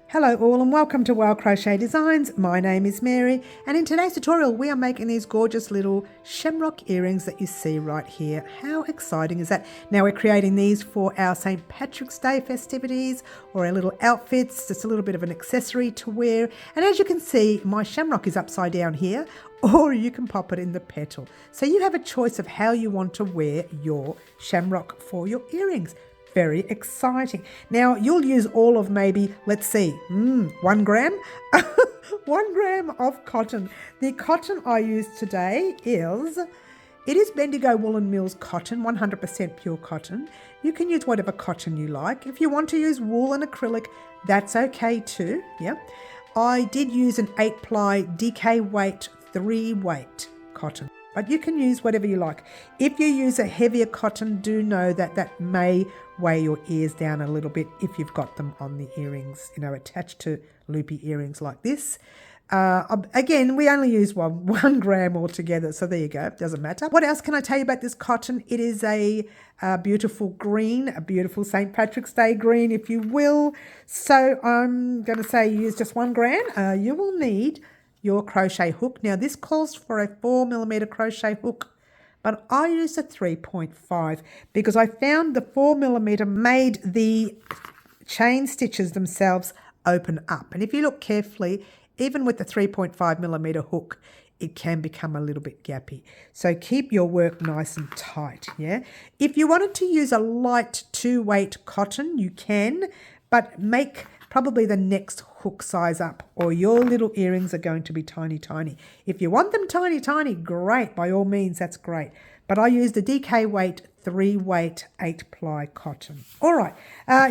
Hello all and welcome to Crochet Designs. My name is Mary and in today's tutorial we are making these gorgeous little shamrock earrings that you see right here. How exciting is that? Now we're creating these for our St. Patrick's Day festivities or our little outfits, just a little bit of an accessory to wear. And as you can see, my shamrock is upside down here, or you can pop it in the petal. So you have a choice of how you want to wear your shamrock for your earrings. Very exciting. Now you'll use all of maybe, let's see, 1 gram, 1 gram of cotton. The cotton I use today is Bendigo Woolen Mills cotton, 100% pure cotton. You can use whatever cotton you like. If you want to use wool and acrylic, that's okay too. Yeah, I did use an 8-ply DK weight 3-weight cotton. But you can use whatever you like. If you use a heavier cotton, do know that that may weigh your ears down a little bit if you've got them on the earrings, attached to loopy earrings like this. Again, we only use 1 gram altogether, so there you go. Doesn't matter. What else can I tell you about this cotton? It is a beautiful green, a beautiful St. Patrick's Day green, if you will. So I'm going to say use just 1 gram. You will need your crochet hook. Now this calls for a 4mm crochet hook, but I used a 3.5 because I found the 4mm made the chain stitches themselves open up. And if you look carefully, even with the 3.5mm hook, it can become a little bit gappy. So keep your work nice and tight, yeah? If you wanted to use a light 2-weight cotton, you can, but make probably the next hook size up or your little earrings are going to be tiny, tiny. If you want them tiny, tiny, great. By all means, that's great. But I used the DK weight 3-weight 8-ply cotton. All right,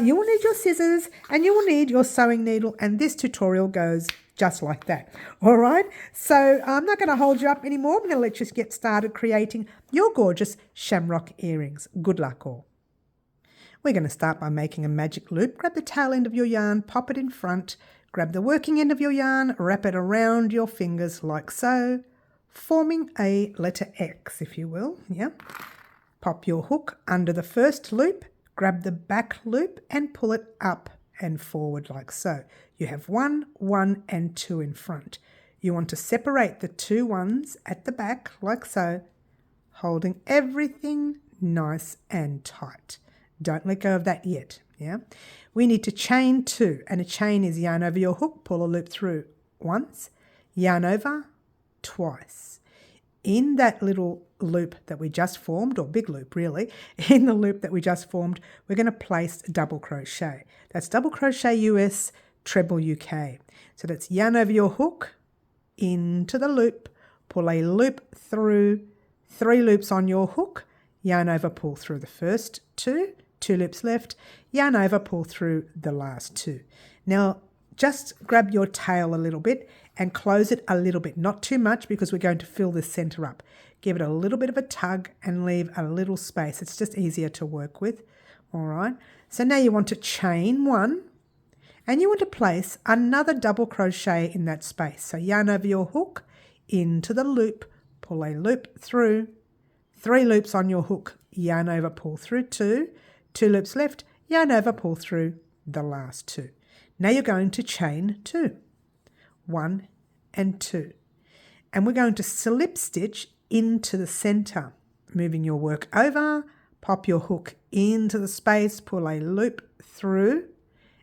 you will need your scissors and you will need your sewing needle, and this tutorial goes just like that. All right, so I'm not going to hold you up anymore. I'm going to let you get started creating your gorgeous shamrock earrings. Good luck all. We're going to start by making a magic loop. Grab the tail end of your yarn, pop it in front, grab the working end of your yarn, wrap it around your fingers like so, forming a letter X, if you will. Yeah. Pop your hook under the first loop, grab the back loop and pull it up and forward like so. You have 1, 1 and 2 in front. You want to separate the 2 ones at the back like so, holding everything nice and tight. Don't let go of that yet, yeah? We need to chain 2, and a chain is yarn over your hook, pull a loop through once, yarn over twice. In that little loop that we just formed, or big loop really, in the loop that we just formed, we're going to place double crochet. That's double crochet US, treble UK. So that's yarn over your hook, into the loop, pull a loop through, 3 loops on your hook, yarn over, pull through the first 2, 2 loops left, yarn over, pull through the last 2. Now just grab your tail a little bit and close it a little bit, not too much because we're going to fill the center up. Give it a little bit of a tug and leave a little space. It's just easier to work with. All right, so now you want to chain 1 and you want to place another double crochet in that space. So yarn over your hook, into the loop, pull a loop through, 3 loops on your hook, yarn over, pull through 2, 2 loops left, yarn over, pull through the last 2. Now you're going to chain 2, 1 and 2. And we're going to slip stitch into the center, moving your work over, pop your hook into the space, pull a loop through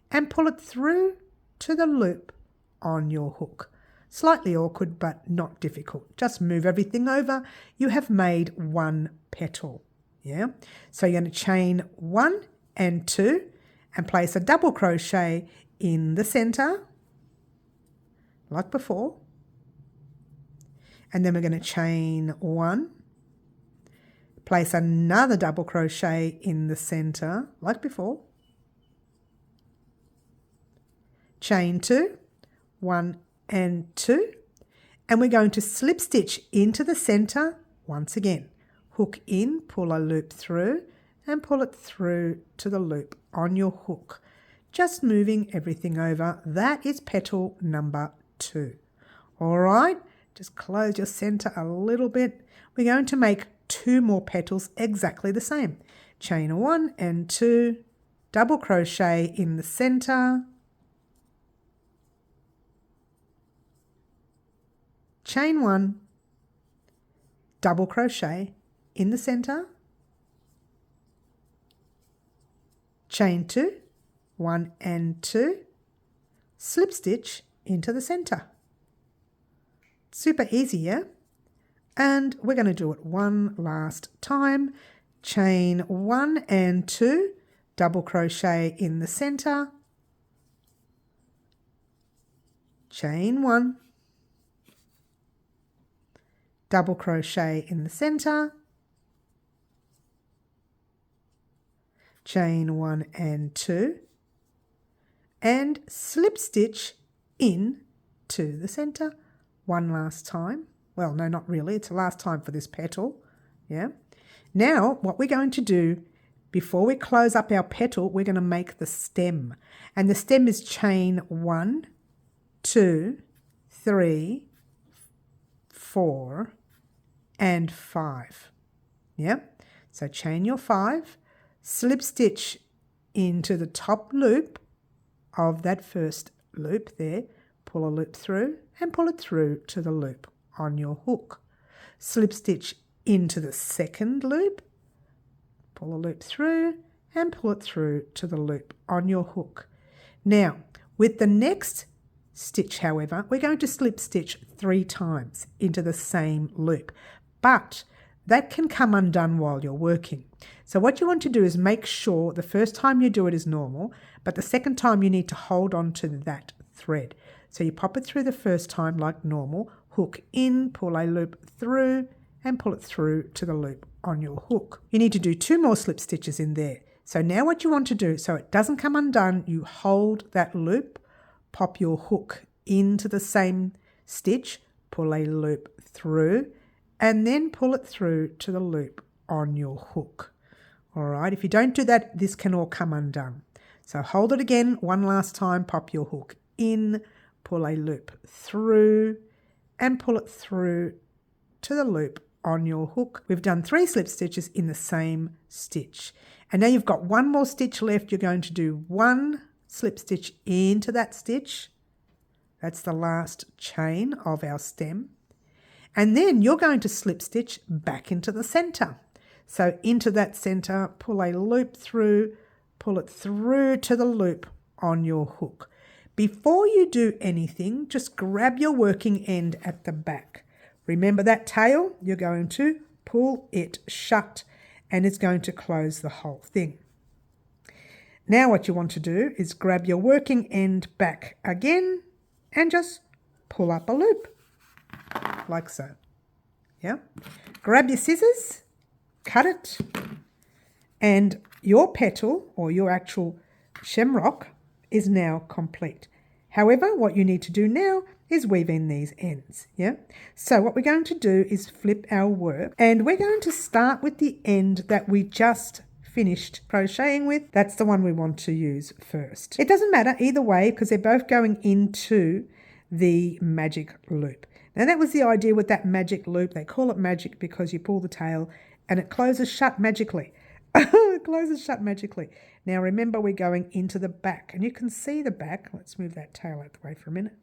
and pull it through to the loop on your hook. Slightly awkward, but not difficult. Just move everything over. You have made 1 petal. Yeah, so you're going to chain 1 and 2 and place a double crochet in the center like before, and then we're going to chain 1, place another double crochet in the center like before, chain 2, 1 and 2, and we're going to slip stitch into the center once again. Hook in, pull a loop through and pull it through to the loop on your hook. Just moving everything over. That is petal number 2. All right, just close your center a little bit. We're going to make 2 more petals exactly the same. Chain 1 and 2, double crochet in the center, chain 1, double crochet in the center, chain 2, 1 and 2, slip stitch into the center. Super easy, yeah? And we're going to do it one last time. Chain 1 and 2, double crochet in the center, chain 1, double crochet in the center, chain 1 and 2, and slip stitch in to the center one last time. Well, no, not really. It's the last time for this petal. Yeah. Now, what we're going to do, before we close up our petal, we're going to make the stem. And the stem is chain 1, 2, 3, 4, and 5. Yeah. So chain your 5, slip stitch into the top loop of that first loop there, pull a loop through and pull it through to the loop on your hook. Slip stitch into the second loop, pull a loop through and pull it through to the loop on your hook. Now, with the next stitch, however, we're going to slip stitch 3 times into the same loop, but that can come undone while you're working. So what you want to do is make sure the first time you do it is normal, but the second time you need to hold on to that thread. So you pop it through the first time like normal, hook in, pull a loop through, and pull it through to the loop on your hook. You need to do 2 more slip stitches in there. So now what you want to do, so it doesn't come undone, you hold that loop, pop your hook into the same stitch, pull a loop through, and then pull it through to the loop on your hook. All right, if you don't do that, this can all come undone. So hold it again one last time, pop your hook in, pull a loop through, and pull it through to the loop on your hook. We've done 3 slip stitches in the same stitch. And now you've got 1 more stitch left. You're going to do 1 slip stitch into that stitch. That's the last chain of our stem. And then you're going to slip stitch back into the center. So into that center, pull a loop through, pull it through to the loop on your hook. Before you do anything, just grab your working end at the back. Remember that tail? You're going to pull it shut and it's going to close the whole thing. Now what you want to do is grab your working end back again and just pull up a loop like so. Yeah. Grab your scissors, cut it, and your petal or your actual shamrock is now complete. However, what you need to do now is weave in these ends. Yeah. So what we're going to do is flip our work and we're going to start with the end that we just finished crocheting with. That's the one we want to use first. It doesn't matter either way because they're both going into the magic loop. Now that was the idea with that magic loop. They call it magic because you pull the tail and it closes shut magically. It closes shut magically. Now remember we're going into the back and you can see the back. Let's move that tail out the way for a minute.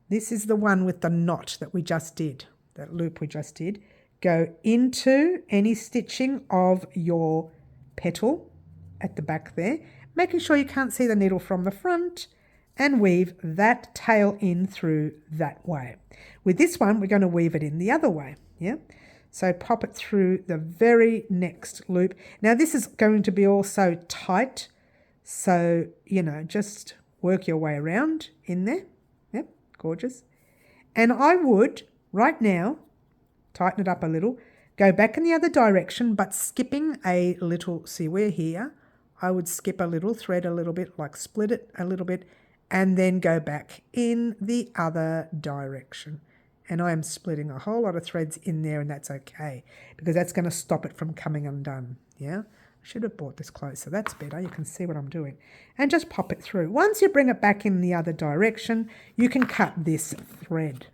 This is the one with the knot that we just did, that loop we just did. Go into any stitching of your petal at the back there, making sure you can't see the needle from the front, and weave that tail in through that way. With this one, we're going to weave it in the other way. Yeah. So pop it through the very next loop. Now this is going to be also tight. So, you know, just work your way around in there. Yep, gorgeous. And I would, right now, tighten it up a little, go back in the other direction, but skipping a little, see we're here, I would skip a little, thread a little bit, like split it a little bit, and then go back in the other direction. And I am splitting a whole lot of threads in there, and that's okay because that's going to stop it from coming undone. Yeah, I should have brought this closer. That's better. You can see what I'm doing. And just pop it through. Once you bring it back in the other direction, you can cut this thread.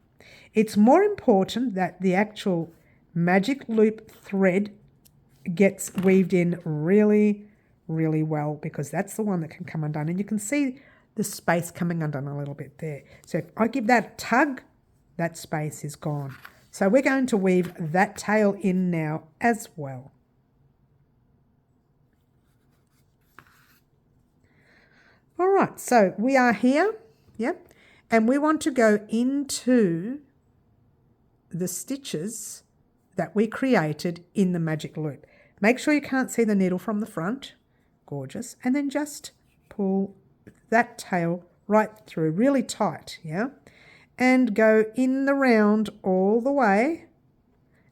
It's more important that the actual magic loop thread gets weaved in really, really well because that's the one that can come undone. And you can see the space coming undone a little bit there. So if I give that a tug, that space is gone. So we're going to weave that tail in now as well. All right, so we are here, yep, and we want to go into the stitches that we created in the magic loop. Make sure you can't see the needle from the front, gorgeous, and then just pull that tail right through, really tight, yeah, and go in the round all the way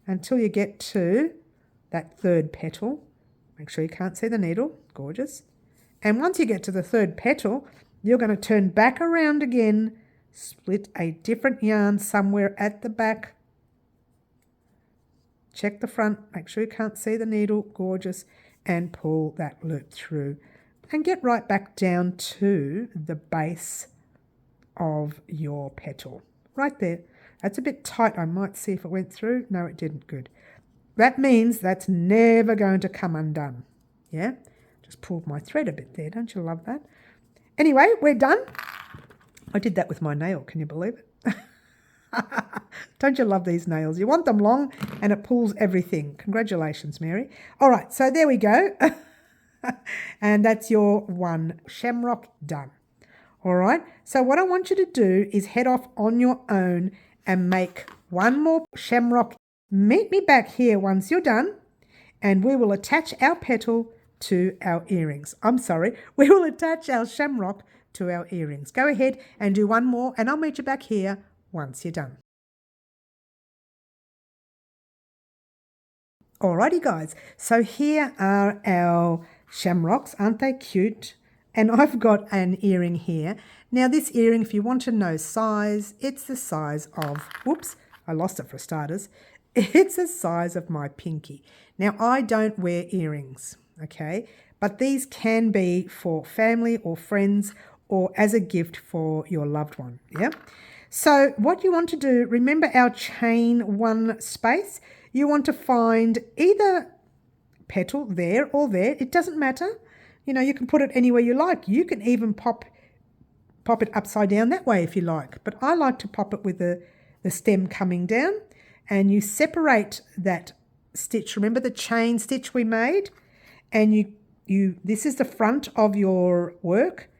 until you get to that third petal. Make sure you can't see the needle, gorgeous. And once you get to the third petal, you're going to turn back around again, split a different yarn somewhere at the back. Check the front, make sure you can't see the needle, gorgeous, and pull that loop through. And get right back down to the base of your petal. Right there. That's a bit tight. I might see if it went through. No, it didn't. Good. That means that's never going to come undone. Yeah? Just pulled my thread a bit there. Don't you love that? Anyway, we're done. I did that with my nail. Can you believe it? Don't you love these nails? You want them long and it pulls everything. Congratulations, Mary. All right, so there we go. And that's your one shamrock done. All right, so what I want you to do is head off on your own and make one more shamrock. Meet me back here once you're done and we will attach our petal to our earrings. I'm sorry, we will attach our shamrock to our earrings. Go ahead and do one more and I'll meet you back here once you're done. Alrighty guys, so here are our shamrocks. Aren't they cute? And I've got an earring here. Now this earring, if you want to know size, it's the size of, whoops, I lost it for starters. It's the size of my pinky. Now I don't wear earrings, okay? But these can be for family or friends or as a gift for your loved one, yeah? So what you want to do, remember our chain one space, you want to find either petal there or there, it doesn't matter. You know, you can put it anywhere you like. You can even pop it upside down that way if you like. But I like to pop it with the stem coming down and you separate that stitch. Remember the chain stitch we made? And you this is the front of your work.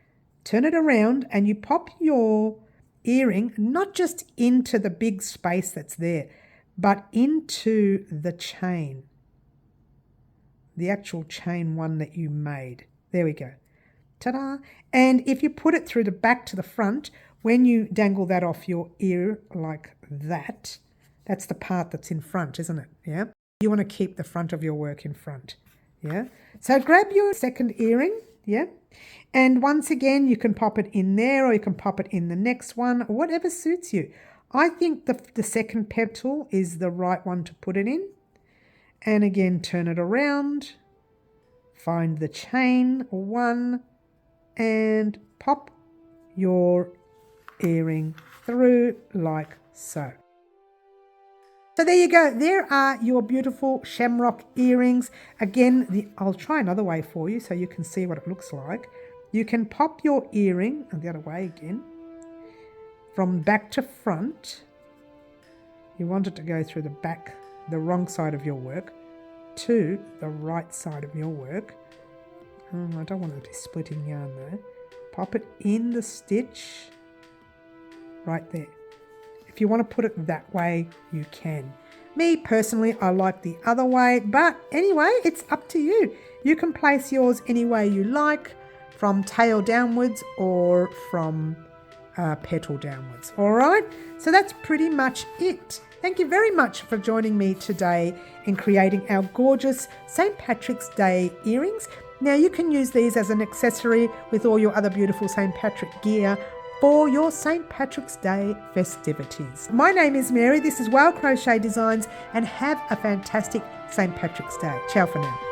Turn it around and you pop your earring not just into the big space that's there, but into the chain. The actual chain one that you made. There we go. Ta-da! And if you put it through the back to the front, when you dangle that off your ear like that, that's the part that's in front, isn't it? Yeah. You want to keep the front of your work in front. Yeah. So grab your second earring. Yeah. And once again, you can pop it in there or you can pop it in the next one, whatever suits you. I think the second petal is the right one to put it in. And again, turn it around, find the chain one and pop your earring through like so. So there you go. There are your beautiful shamrock earrings. Again, I'll try another way for you so you can see what it looks like. You can pop your earring, and the other way again, from back to front. You want it to go through the back, the wrong side of your work, to the right side of your work. I don't want to be splitting yarn though. Pop it in the stitch right there. If you want to put it that way, you can. Me personally, I like the other way, but anyway, it's up to you. You can place yours any way you like, from tail downwards or from petal downwards. All right, so that's pretty much it. Thank you very much for joining me today in creating our gorgeous St. Patrick's Day earrings. Now you can use these as an accessory with all your other beautiful St. Patrick gear for your St. Patrick's Day festivities. My name is Mary, this is Crochet Designs, and have a fantastic St. Patrick's Day. Ciao for now.